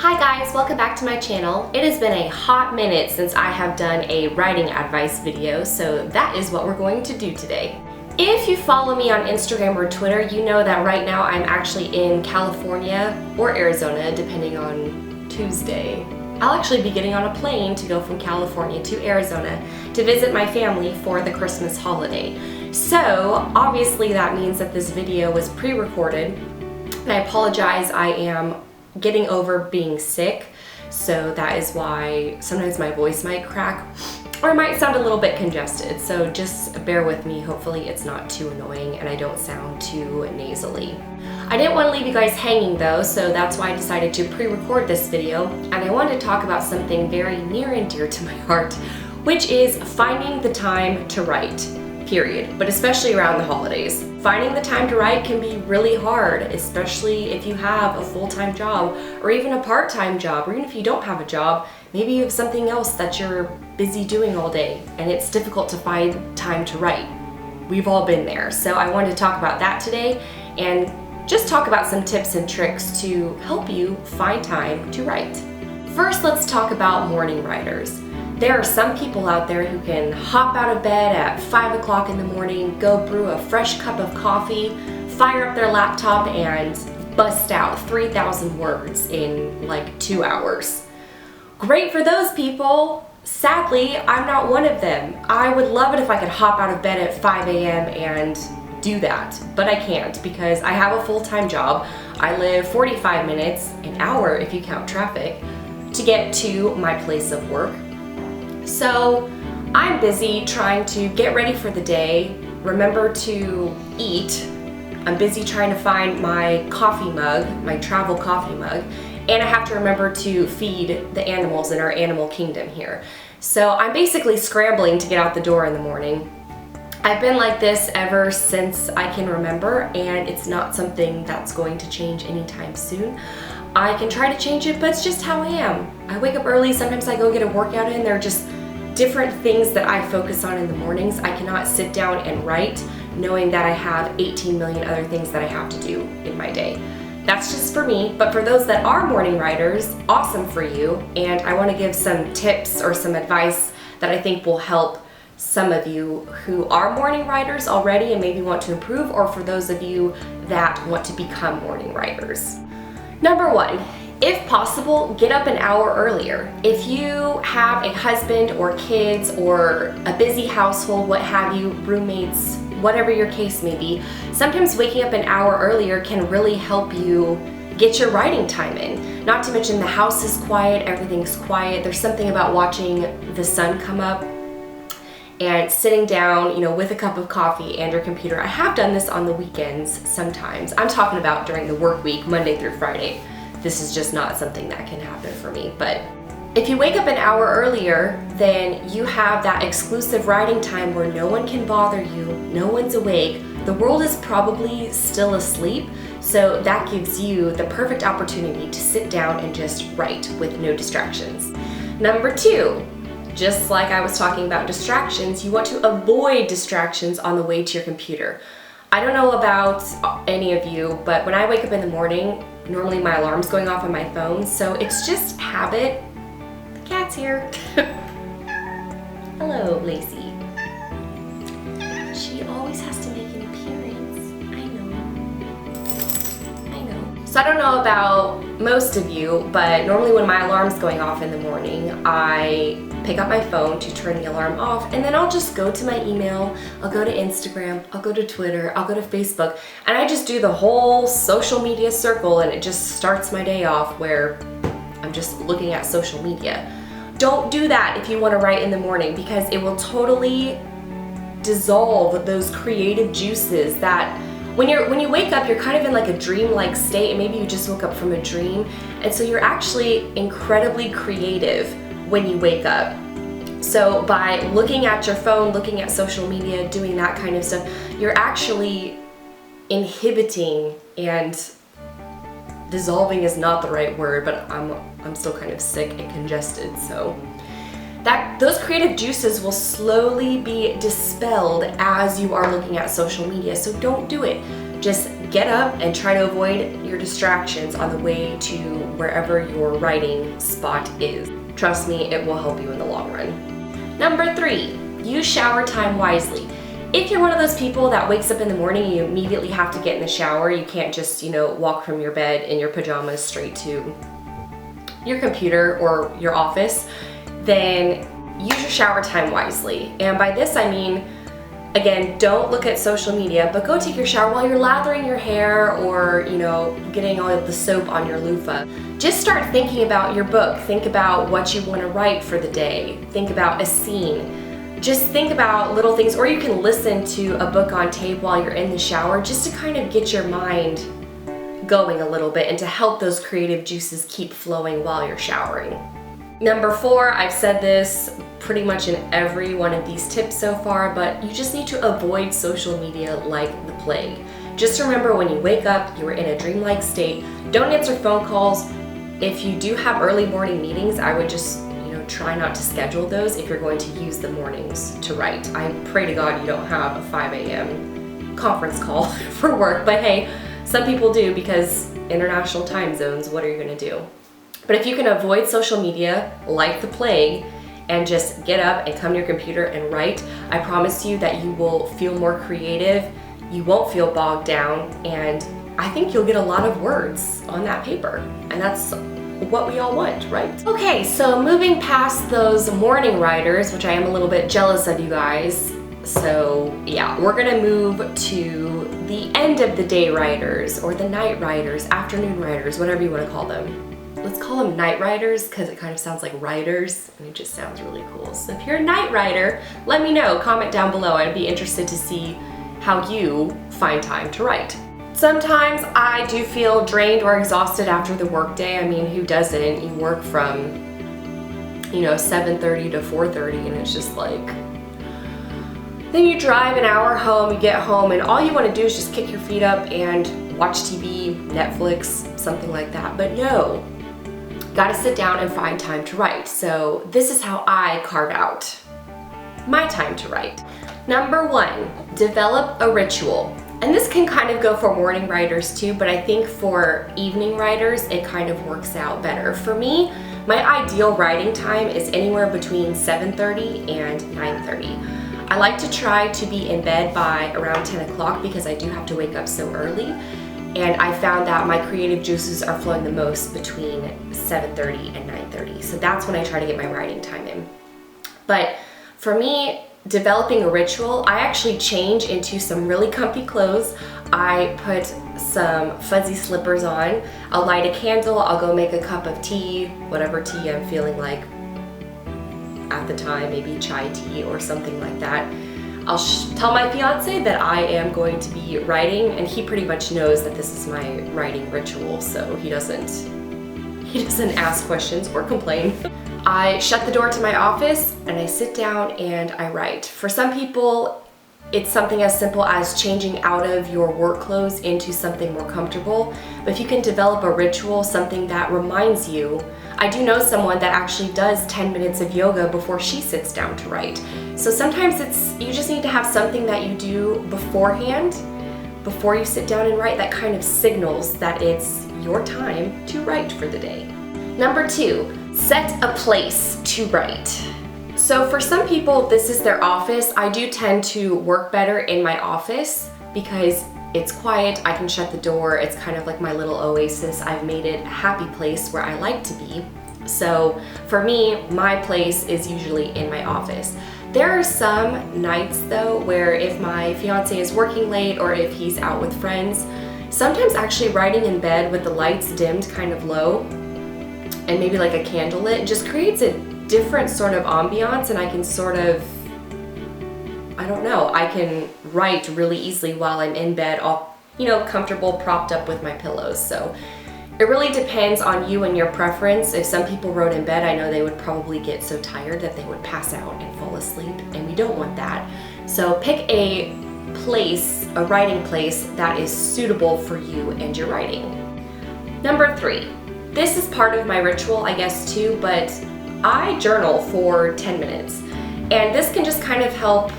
Hi guys, welcome back to my channel. It has been a hot minute since I have done a writing advice video, so that is what we're going to do today. If you follow me on Instagram or Twitter, you know that right now I'm actually in California or Arizona, depending on Tuesday. I'll actually be getting on a plane to go from California to Arizona to visit my family for the Christmas holiday. So obviously that means that this video was pre-recorded, and I apologize, I am getting over being sick, so that is why sometimes my voice might crack or it might sound a little bit congested, so just bear with me. Hopefully it's not too annoying and I don't sound too nasally. I didn't want to leave you guys hanging though, so that's why I decided to pre-record this video, and I wanted to talk about something very near and dear to my heart, which is finding the time to write. Period, but especially around the holidays. Finding the time to write can be really hard, especially if you have a full-time job or even a part-time job, or even if you don't have a job, maybe you have something else that you're busy doing all day and it's difficult to find time to write. We've all been there, so I wanted to talk about that today and just talk about some tips and tricks to help you find time to write. First, let's talk about morning writers. There are some people out there who can hop out of bed at 5 o'clock in the morning, go brew a fresh cup of coffee, fire up their laptop, and bust out 3,000 words in like 2 hours. Great for those people. Sadly, I'm not one of them. I would love it if I could hop out of bed at 5 a.m. and do that, but I can't because I have a full-time job. I live 45 minutes, an hour if you count traffic, to get to my place of work. So I'm busy trying to get ready for the day, remember to eat. I'm busy trying to find my coffee mug, my travel coffee mug, and I have to remember to feed the animals in our animal kingdom here. So I'm basically scrambling to get out the door in the morning. I've been like this ever since I can remember, and it's not something that's going to change anytime soon. I can try to change it, but it's just how I am. I wake up early, sometimes I go get a workout in. There are just different things that I focus on in the mornings. I cannot sit down and write knowing that I have 18 million other things that I have to do in my day. That's just for me, but for those that are morning writers, awesome for you. And I want to give some tips or some advice that I think will help some of you who are morning writers already and maybe want to improve, or for those of you that want to become morning writers. Number one, if possible, get up an hour earlier. If you have a husband or kids or a busy household, what have you, roommates, whatever your case may be, sometimes waking up an hour earlier can really help you get your writing time in. Not to mention the house is quiet, everything's quiet. There's something about watching the sun come up and sitting down, with a cup of coffee and your computer. I have done this on the weekends sometimes. I'm talking about during the work week, Monday through Friday. This is just not something that can happen for me. But if you wake up an hour earlier, then you have that exclusive writing time where no one can bother you, no one's awake, the world is probably still asleep, so that gives you the perfect opportunity to sit down and just write with no distractions. Number two, just like I was talking about distractions, you want to avoid distractions on the way to your computer. I don't know about any of you, but when I wake up in the morning, normally my alarm's going off on my phone, so it's just habit. The cat's here. Hello, Lacey. She always has to make an appearance. I know. So I don't know about most of you, but normally when my alarm's going off in the morning, I pick up my phone to turn the alarm off, and then I'll just go to my email, I'll go to Instagram, I'll go to Twitter, I'll go to Facebook, and I just do the whole social media circle, and it just starts my day off where I'm just looking at social media. Don't do that if you want to write in the morning, because it will totally dissolve those creative juices that when you wake up, you're kind of in like a dream-like state, and maybe you just woke up from a dream, and so you're actually incredibly creative when you wake up. So by looking at your phone, looking at social media, doing that kind of stuff, you're actually inhibiting, and dissolving is not the right word, but I'm still kind of sick and congested, so those creative juices will slowly be dispelled as you are looking at social media. So don't do it. Just get up and try to avoid your distractions on the way to wherever your writing spot is. Trust me, it will help you in the long run. Number 3, use shower time wisely. If you're one of those people that wakes up in the morning and you immediately have to get in the shower, you can't just, walk from your bed in your pajamas straight to your computer or your office, then use your shower time wisely. And by this I mean, again, don't look at social media, but go take your shower while you're lathering your hair or, getting all of the soap on your loofah. Just start thinking about your book. Think about what you want to write for the day. Think about a scene. Just think about little things, or you can listen to a book on tape while you're in the shower just to kind of get your mind going a little bit and to help those creative juices keep flowing while you're showering. Number 4, I've said this pretty much in every one of these tips so far, but you just need to avoid social media like the plague. Just remember, when you wake up, you are in a dreamlike state. Don't answer phone calls. If you do have early morning meetings, I would just try not to schedule those if you're going to use the mornings to write. I pray to God you don't have a 5 a.m. conference call for work, but hey, some people do because international time zones, what are you going to do? But if you can avoid social media like the plague and just get up and come to your computer and write, I promise you that you will feel more creative, you won't feel bogged down, and I think you'll get a lot of words on that paper. And that's what we all want, right? Okay, so moving past those morning writers, which I am a little bit jealous of you guys, so yeah, we're gonna move to the end of the day writers, or the night writers, afternoon writers, whatever you want to call them. Let's call them night writers because it kind of sounds like writers and it just sounds really cool. So if you're a night writer, let me know, comment down below. I'd be interested to see how you find time to write. Sometimes I do feel drained or exhausted after the workday. I mean, who doesn't? You work from, 7:30 to 4:30 and it's just like, then you drive an hour home, you get home, and all you want to do is just kick your feet up and watch TV, Netflix, something like that. But no, gotta sit down and find time to write. So this is how I carve out my time to write. Number 1, develop a ritual. And this can kind of go for morning writers too, but I think for evening writers, it kind of works out better. For me, my ideal writing time is anywhere between 7:30 and 9:30. I like to try to be in bed by around 10 o'clock because I do have to wake up so early. And I found that my creative juices are flowing the most between 7:30 and 9:30. So that's when I try to get my writing time in. But for me, developing a ritual, I actually change into some really comfy clothes. I put some fuzzy slippers on. I'll light a candle. I'll go make a cup of tea, whatever tea I'm feeling like at the time, maybe chai tea or something like that. I'll tell my fiance that I am going to be writing, and he pretty much knows that this is my writing ritual, so he doesn't ask questions or complain. I shut the door to my office and I sit down and I write. For some people, it's something as simple as changing out of your work clothes into something more comfortable. But if you can develop a ritual, something that reminds you, I do know someone that actually does 10 minutes of yoga before she sits down to write. So sometimes you just need to have something that you do beforehand, before you sit down and write, that kind of signals that it's your time to write for the day. Number 2, set a place to write. So for some people, this is their office. I do tend to work better in my office because it's quiet, I can shut the door, it's kind of like my little oasis. I've made it a happy place where I like to be. So for me, my place is usually in my office. There are some nights though where if my fiance is working late or if he's out with friends, sometimes actually writing in bed with the lights dimmed kind of low and maybe like a candle lit just creates a different sort of ambiance, and I can sort of, I don't know, I can write really easily while I'm in bed, all, comfortable, propped up with my pillows. So it really depends on you and your preference. If some people wrote in bed, I know they would probably get so tired that they would pass out and fall asleep, and we don't want that. So pick a place, a writing place that is suitable for you and your writing. Number 3, this is part of my ritual, I guess too, but I journal for 10 minutes. And this can just kind of help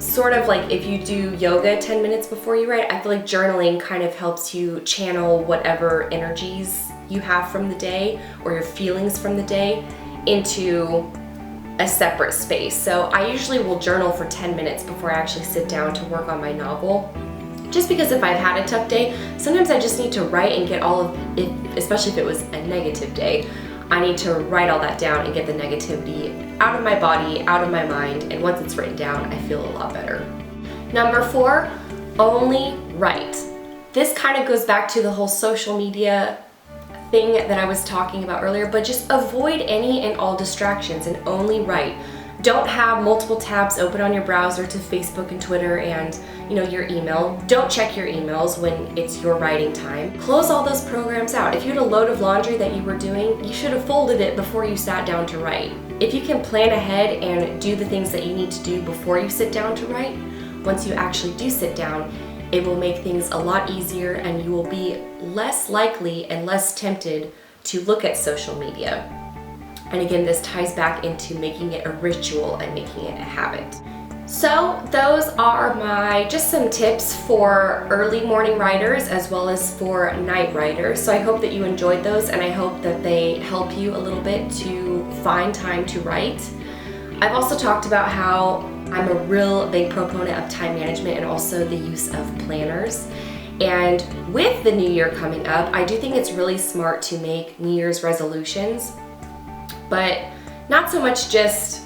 sort of like if you do yoga 10 minutes before you write, I feel like journaling kind of helps you channel whatever energies you have from the day or your feelings from the day into a separate space. So I usually will journal for 10 minutes before I actually sit down to work on my novel. Just because if I've had a tough day, sometimes I just need to write and get all of it, especially if it was a negative day, I need to write all that down and get the negativity out of my body, out of my mind, and once it's written down, I feel a lot better. Number 4, only write. This kind of goes back to the whole social media thing that I was talking about earlier, but just avoid any and all distractions and only write. Don't have multiple tabs open on your browser to Facebook and Twitter and your email. Don't check your emails when it's your writing time. Close all those programs out. If you had a load of laundry that you were doing, you should have folded it before you sat down to write. If you can plan ahead and do the things that you need to do before you sit down to write, once you actually do sit down, it will make things a lot easier and you will be less likely and less tempted to look at social media. And again, this ties back into making it a ritual and making it a habit. So those are just some tips for early morning writers as well as for night writers. So I hope that you enjoyed those and I hope that they help you a little bit to find time to write. I've also talked about how I'm a real big proponent of time management and also the use of planners. And with the new year coming up, I do think it's really smart to make New Year's resolutions, but not so much just,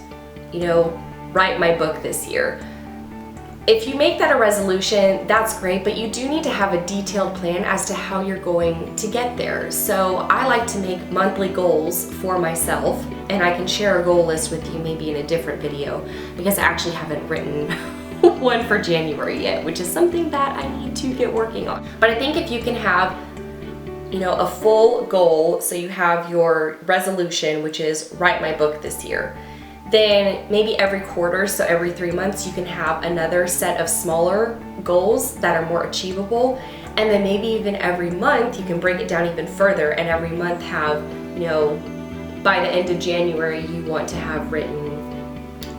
write my book this year. If you make that a resolution, that's great, but you do need to have a detailed plan as to how you're going to get there. So I like to make monthly goals for myself, and I can share a goal list with you maybe in a different video because I actually haven't written one for January yet, which is something that I need to get working on. But I think if you can have a full goal, so you have your resolution, which is write my book this year, then maybe every quarter, so every 3 months, you can have another set of smaller goals that are more achievable. And then maybe even every month, you can break it down even further and every month have, by the end of January, you want to have written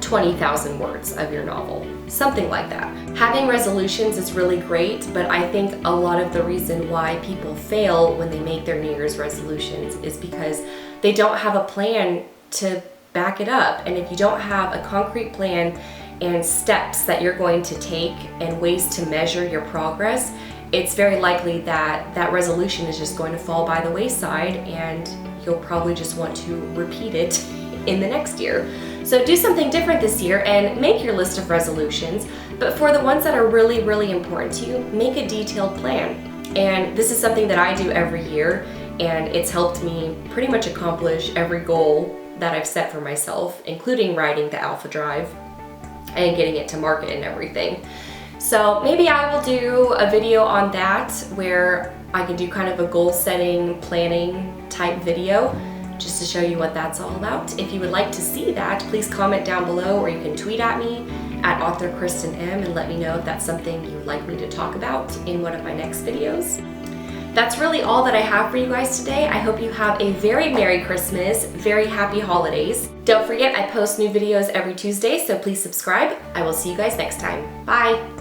20,000 words of your novel. Something like that. Having resolutions is really great, but I think a lot of the reason why people fail when they make their New Year's resolutions is because they don't have a plan to back it up. And if you don't have a concrete plan and steps that you're going to take and ways to measure your progress, it's very likely that that resolution is just going to fall by the wayside and you'll probably just want to repeat it in the next year. So do something different this year and make your list of resolutions, but for the ones that are really, really important to you, make a detailed plan. And this is something that I do every year, and it's helped me pretty much accomplish every goal that I've set for myself, including writing the Alpha Drive and getting it to market and everything. So maybe I will do a video on that where I can do kind of a goal setting, planning type video just to show you what that's all about. If you would like to see that, please comment down below or you can tweet at me at author Kristen M and let me know if that's something you'd like me to talk about in one of my next videos. That's really all that I have for you guys today. I hope you have a very Merry Christmas, very happy holidays. Don't forget, I post new videos every Tuesday, so please subscribe. I will see you guys next time. Bye.